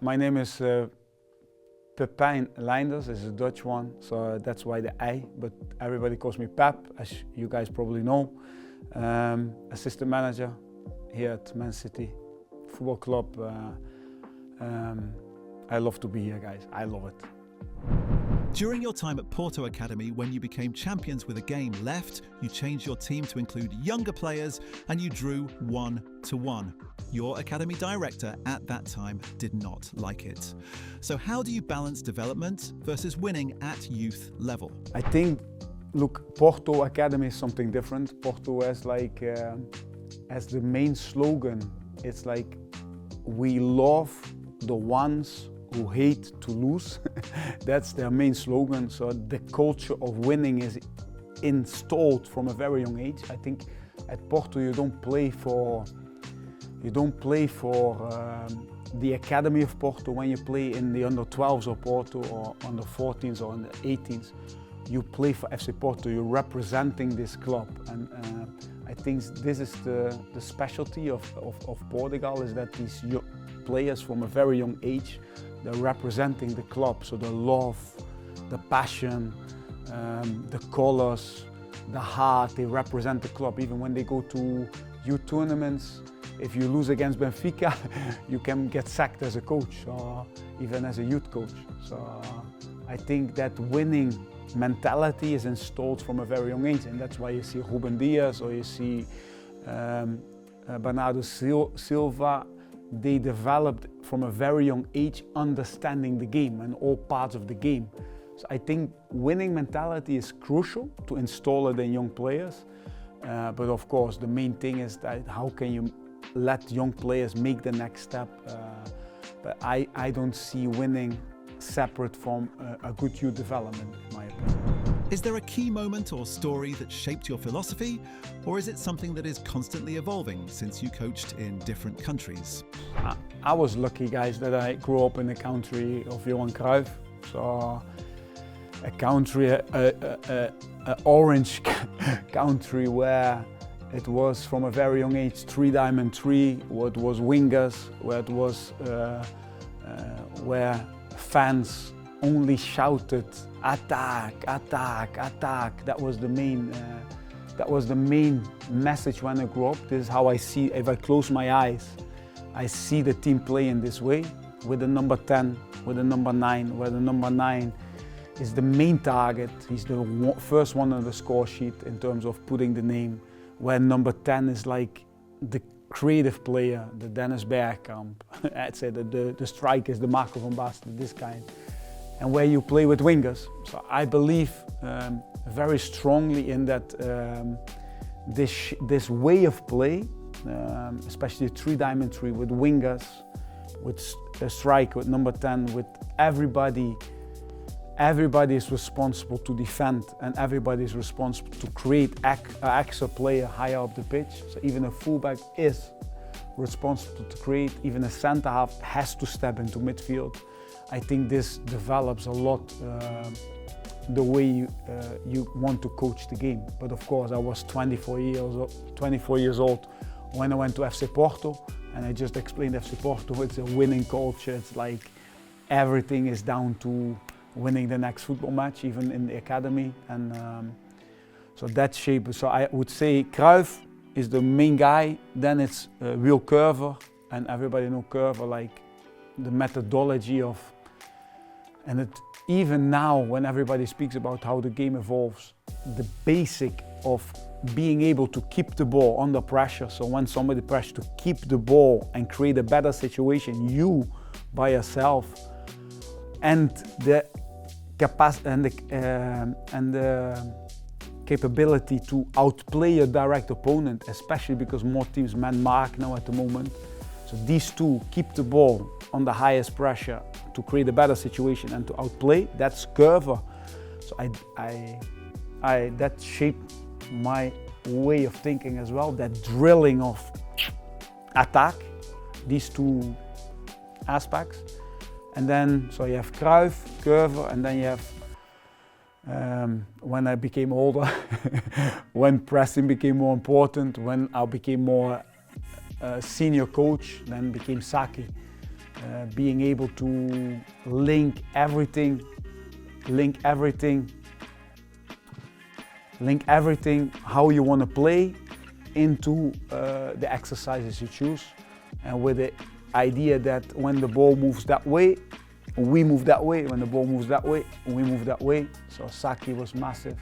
My name is Pepijn Lijnders, is a Dutch one, so that's why the I, but everybody calls me Pep, as you guys probably know. Assistant manager here at Man City Football Club. I love to be here, guys. I love it. During your time at Porto Academy, when you became champions with a game left, you changed your team to include younger players and you drew 1-1. Your academy director at that time did not like it. So how do you balance development versus winning at youth level? I think, look, Porto Academy is something different. Porto has as the main slogan, it's like, we love the ones who hate to lose. That's their main slogan. So the culture of winning is installed from a very young age. I think at Porto you don't play for the academy of Porto. When you play in the under 12s of Porto or under 14s or under 18s, you play for FC Porto. You're representing this club, and I think this is the specialty of Portugal, is that these players from a very young age, they're representing the club. So the love, the passion, the colors, the heart, they represent the club. Even when they go to youth tournaments, if you lose against Benfica, you can get sacked as a coach or even as a youth coach. So I think that winning mentality is installed from a very young age, and that's why you see Ruben Dias or you see Bernardo Silva. They developed from a very young age understanding the game and all parts of the game. So I think winning mentality is crucial to install it in young players. But of course, the main thing is that how can you let young players make the next step. But I don't see winning separate from a good youth development, in my opinion. Is there a key moment or story that shaped your philosophy, or is it something that is constantly evolving since you coached in different countries? I was lucky, guys, that I grew up in the country of Johan Cruyff. So a country, a orange country where it was from a very young age 3-diamond-3, where it was wingers, where it was where fans only shouted attack, attack, attack. That was the main message when I grew up. This is how I see. If I close my eyes, I see the team play in this way, with the number 10, with the number 9, where the number 9 is the main target. He's the first one on the score sheet in terms of putting the name, where number 10 is like the creative player, the Dennis Bergkamp. I'd say that the striker is the Marco van Basten, this kind. And where you play with wingers. So I believe very strongly in that this way of play, especially 3-diamond-3 with wingers, with a striker, with number 10, with everybody. Everybody is responsible to defend, and everybody is responsible to create an extra player higher up the pitch. So even a fullback is responsible to create. Even a centre half has to step into midfield. I think this develops a lot the way you want to coach the game. But of course, I was 24 years old when I went to FC Porto, and I just explained FC Porto. It's a winning culture. It's like everything is down to winning the next football match, even in the academy. And so that shape. So I would say Cruyff is the main guy. Then it's Will Curver, and everybody know Curver, like the methodology of. And even now, when everybody speaks about how the game evolves, the basic of being able to keep the ball under pressure. So when somebody pressures, to keep the ball and create a better situation, you by yourself, and the capacity and the capability to outplay your direct opponent, especially because more teams man mark now at the moment. So these two, keep the ball on the highest pressure to create a better situation and to outplay, that's Curver. So that shaped my way of thinking as well, that drilling of attack, these two aspects. And then, so you have Cruyff, Curver, and then you have, when I became older, when pressing became more important, when I became more senior coach, then became Saki. being able to link everything how you want to play into the exercises you choose, and with the idea that when the ball moves that way, we move that way. When the ball moves that way, we move that way. So Saki was massive.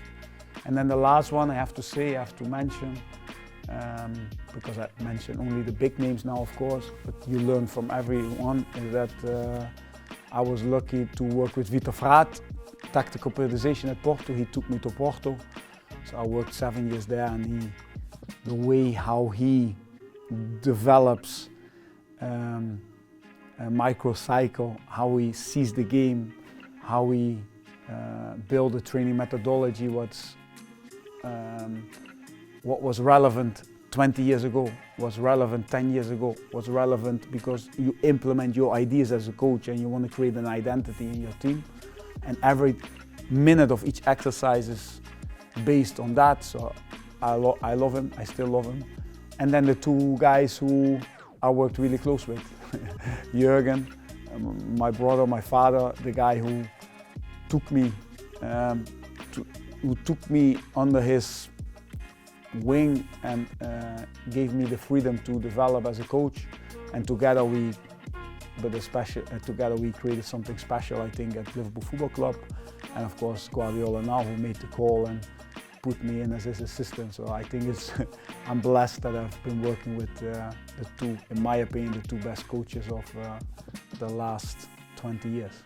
And then the last one I have to mention, because I mentioned only the big names now, of course, but you learn from everyone, is that I was lucky to work with Vitor Fraat, tactical periodization at Porto. He took me to Porto. So I worked 7 years there, and the way how he develops a microcycle, how he sees the game, how he build a training methodology, what was relevant 20 years ago, was relevant 10 years ago, was relevant because you implement your ideas as a coach and you want to create an identity in your team. And every minute of each exercise is based on that. So I love him, I still love him. And then the two guys who I worked really close with, Jürgen, my brother, my father, the guy who took me under his wing and gave me the freedom to develop as a coach. And together we created something special, I think, at Liverpool Football Club. And of course Guardiola now, who made the call and put me in as his assistant. So I think I'm blessed that I've been working with the two, in my opinion, the two best coaches of the last 20 years.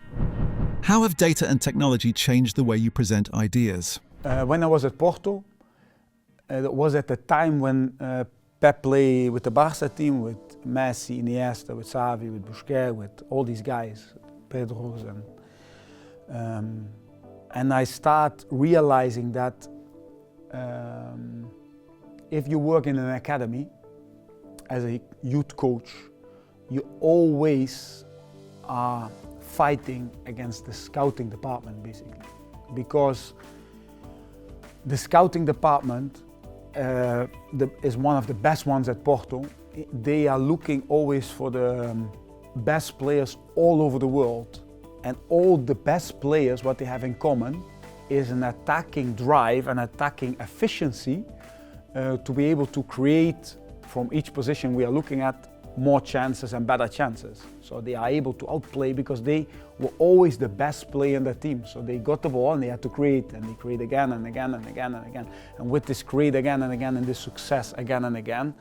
How have data and technology changed the way you present ideas? When I was at Porto, it was at the time when Pep played with the Barca team, with Messi, Iniesta, with Xavi, with Busquets, with all these guys, Pedro's, and I start realizing that if you work in an academy as a youth coach, you always are fighting against the scouting department, basically, because the scouting department is one of the best ones at Porto. They are looking always for the best players all over the world, and all the best players, what they have in common is an attacking drive, an attacking efficiency to be able to create from each position we are looking at more chances and better chances. So they are able to outplay because they were always the best player in the team. So they got the ball and they had to create, and they create again and again and again and again. And with this create again and again and this success again and again,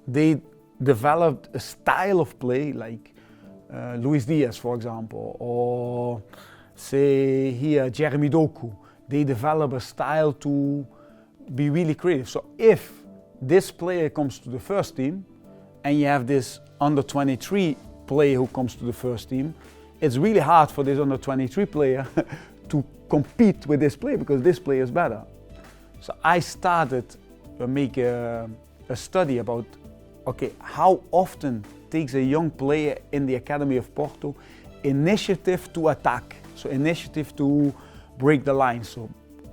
they developed a style of play like Luis Diaz, for example, or say here Jeremy Doku. They develop a style to be really creative. So if this player comes to the first team and you have this under 23 player who comes to the first team, it's really hard for this under 23 player to compete with this player because this player is better. So I started to make a study about, okay, how often takes a young player in the Academy of Porto initiative to attack, so initiative to break the line, so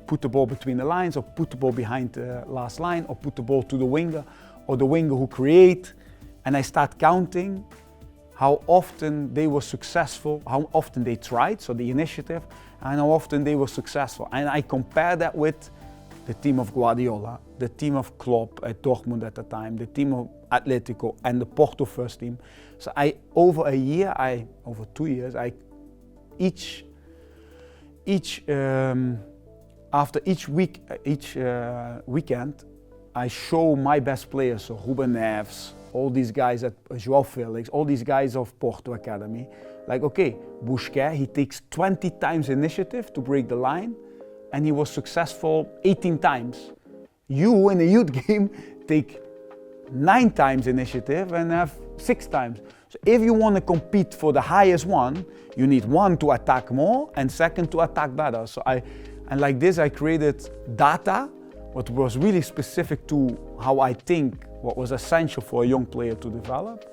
put the ball between the lines, or put the ball behind the last line, or put the ball to the winger, or the winger who create. And I start counting how often they were successful, how often they tried, so the initiative, and how often they were successful. And I compare that with the team of Guardiola, the team of Klopp at Dortmund at the time, the team of Atletico, and the Porto first team. So over 2 years, after each weekend, I show my best players, so Ruben Neves, all these guys at João Felix, all these guys of Porto Academy. Like, okay, Busquets, he takes 20 times initiative to break the line, and he was successful 18 times. You in a youth game take 9 times initiative and have 6 times. So if you want to compete for the highest one, you need one to attack more and second to attack better. So like this I created data, what was really specific to how I think, what was essential for a young player to develop.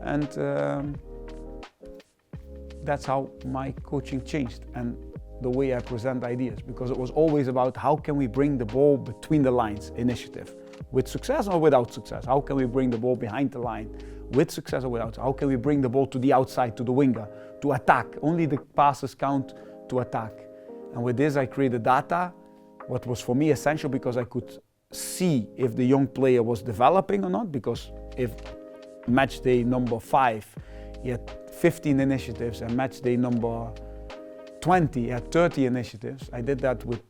And that's how my coaching changed and the way I present ideas, because it was always about how can we bring the ball between the lines, initiative, with success or without success. How can we bring the ball behind the line with success or without? How can we bring the ball to the outside, to the winger, to attack? Only the passes count to attack. And with this I created data, what was for me essential because I could see if the young player was developing or not, because if match day number 5, he had 15 initiatives, and match day number 20, he had 30 initiatives. I did that with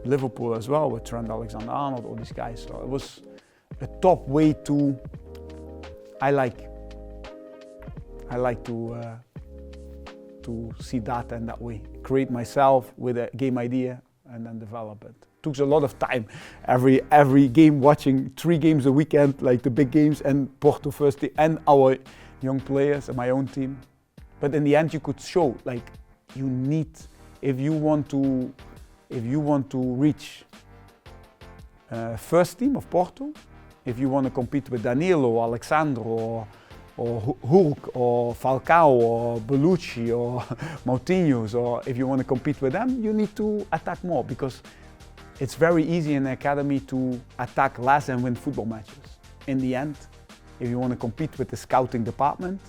Liverpool as well, with Trent Alexander-Arnold, all these guys. So it was a top way to, I like to see data in that way. Create myself with a game idea and then develop it. Took a lot of time. Every game, watching 3 games a weekend, like the big games, and Porto first team, and our young players and my own team. But in the end, you could show, like, you need, if you want to reach first team of Porto, if you want to compete with Danilo or Alexandro or Hulk or Falcao or Bellucci or Moutinho's, or if you want to compete with them, you need to attack more, because it's very easy in the academy to attack less and win football matches. In the end, if you want to compete with the scouting department,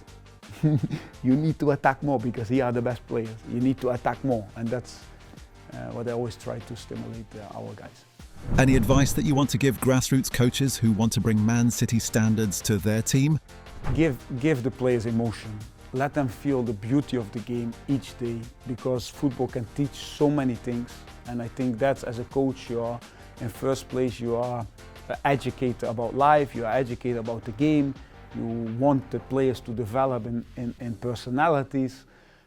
you need to attack more, because here are the best players. You need to attack more, and that's what I always try to stimulate our guys. Any advice that you want to give grassroots coaches who want to bring Man City standards to their team? Give the players emotion. Let them feel the beauty of the game each day, because football can teach so many things. And I think that as a coach, you are, in first place, you are an educator about life, you are educated about the game, you want the players to develop in personalities,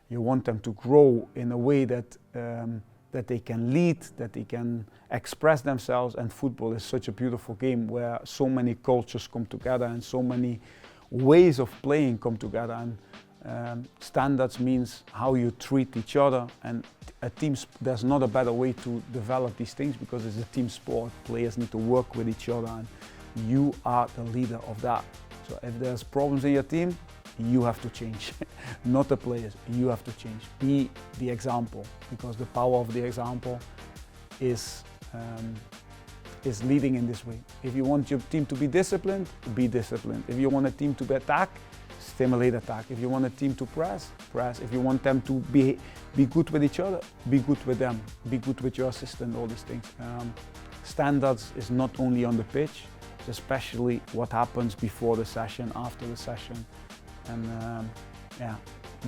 you want them to grow in a way that they can lead, that they can express themselves. And football is such a beautiful game where so many cultures come together and so many ways of playing come together. And standards means how you treat each other, and a team, there's not a better way to develop these things, because it's a team sport. Players need to work with each other, and you are the leader of that. So if there's problems in your team, you have to change. Not the players, you have to change. Be the example, because the power of the example is leading in this way. If you want your team to be disciplined, be disciplined. If you want a team to attack, stimulate attack. If you want a team to press, press. If you want them to be good with each other, be good with them. Be good with your assistant, all these things. Standards is not only on the pitch, it's especially what happens before the session, after the session. And yeah,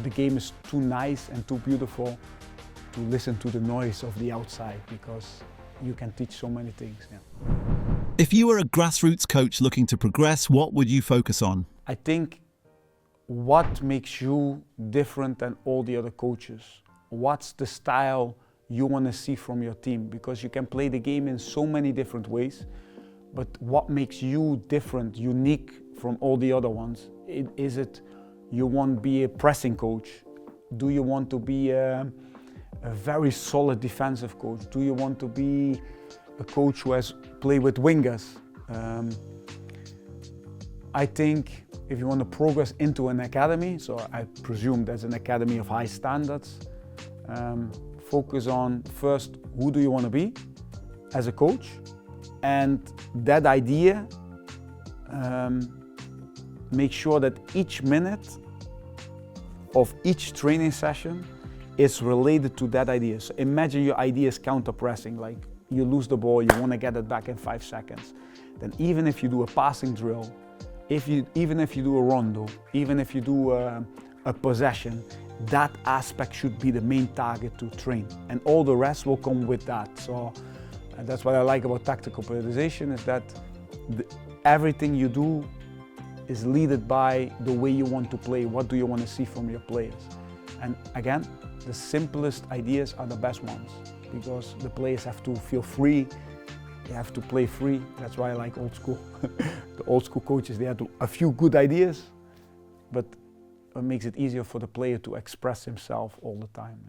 the game is too nice and too beautiful to listen to the noise of the outside, because you can teach so many things. Yeah. If you were a grassroots coach looking to progress, what would you focus on? I think what makes you different than all the other coaches? What's the style you want to see from your team? Because you can play the game in so many different ways, but what makes you different, unique from all the other ones? Is it you want to be a pressing coach? Do you want to be a very solid defensive coach? Do you want to be a coach who has played with wingers? I think if you want to progress into an academy, so I presume there's an academy of high standards, focus on first, who do you want to be as a coach? And that idea, make sure that each minute of each training session is related to that idea. So imagine your idea is counter-pressing, like you lose the ball, you want to get it back in 5 seconds. Then even if you do a passing drill, even if you do a rondo, even if you do a possession, that aspect should be the main target to train, and all the rest will come with that. So that's what I like about tactical periodization, is that everything you do is led by the way you want to play. What do you want to see from your players? And again, the simplest ideas are the best ones, because the players have to feel free. They have to play free. That's why I like old school. The old school coaches, they had a few good ideas, but it makes it easier for the player to express himself all the time.